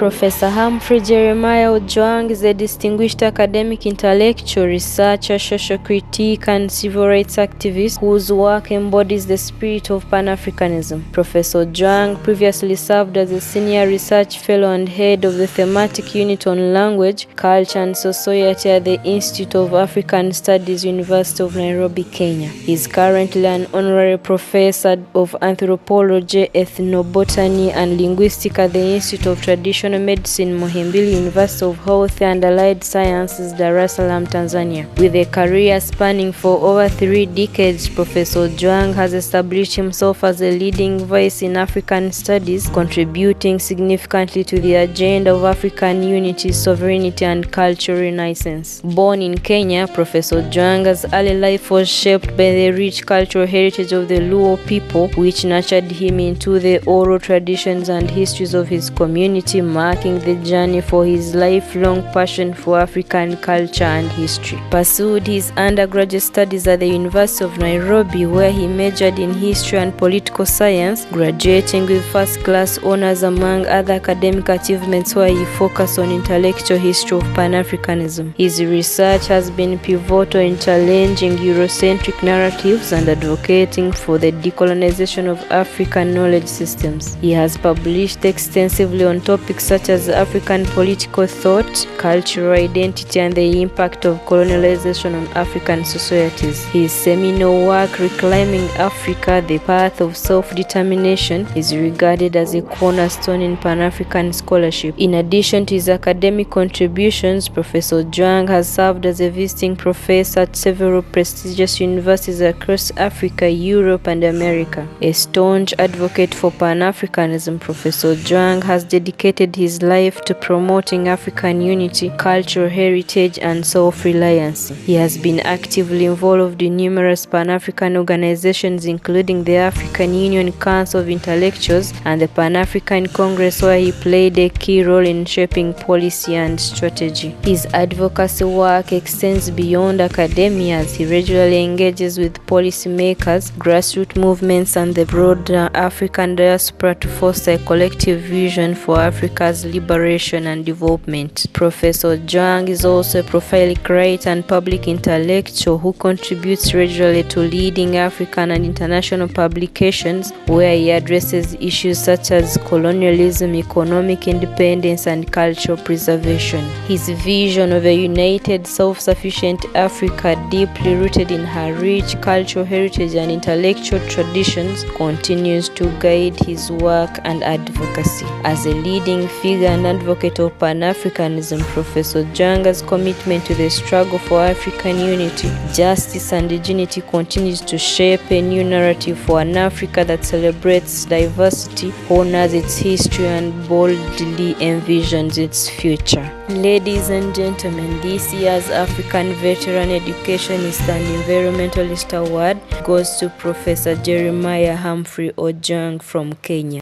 Professor Humphrey Jeremiah Ojwang is a distinguished academic, intellectual, researcher, social critic, and civil rights activist whose work embodies the spirit of Pan-Africanism. Professor Ojwang previously served as a senior research fellow and head of the thematic unit on language, culture, and society at the Institute of African Studies, University of Nairobi, Kenya. He is currently an honorary professor of anthropology, ethnobotany, and linguistics at the Institute of Traditional Medicine, Muhimbili, University of Health and Allied Sciences, Dar es Salaam, Tanzania. With a career spanning for over 3 decades, Professor Ojwang has established himself as a leading voice in African studies, contributing significantly to the agenda of African unity, sovereignty, and cultural renaissance. Born in Kenya, Professor Ojwang's early life was shaped by the rich cultural heritage of the Luo people, which nurtured him into the oral traditions and histories of his community, marking the journey for his lifelong passion for African culture and history. Pursued his undergraduate studies at the University of Nairobi, where he majored in history and political science, graduating with first-class honors among other academic achievements, where he focused on intellectual history of Pan-Africanism. His research has been pivotal in challenging Eurocentric narratives and advocating for the decolonization of African knowledge systems. He has published extensively on topics such as African political thought, cultural identity, and the impact of colonialization on African societies. His seminal work, Reclaiming Africa: The Path of Self-Determination, is regarded as a cornerstone in Pan-African scholarship. In addition to his academic contributions, Professor Ojwang has served as a visiting professor at several prestigious universities across Africa, Europe, and America. A staunch advocate for Pan-Africanism, Professor Ojwang has dedicated his life to promoting African unity, cultural heritage, and self-reliance. He has been actively involved in numerous Pan-African organizations, including the African Union Council of Intellectuals and the Pan-African Congress, where he played a key role in shaping policy and strategy. His advocacy work extends beyond academia, as he regularly engages with policymakers, grassroots movements, and the broader African diaspora to foster a collective vision for Africa's liberation and development. Professor Ojwang is also a prolific writer and public intellectual who contributes regularly to leading African and international publications, where he addresses issues such as colonialism, economic independence, and cultural preservation. His vision of a united, self-sufficient Africa, deeply rooted in her rich cultural heritage and intellectual traditions, continues to guide his work and advocacy. As a leading figure and advocate of Pan-Africanism, Professor Ojwang's commitment to the struggle for African unity, justice, and dignity continues to shape a new narrative for an Africa that celebrates diversity, honors its history, and boldly envisions its future. Ladies and gentlemen, this year's African Veteran Educationist and Environmentalist Award goes to Professor Jeremiah Humphrey Ojwang from Kenya.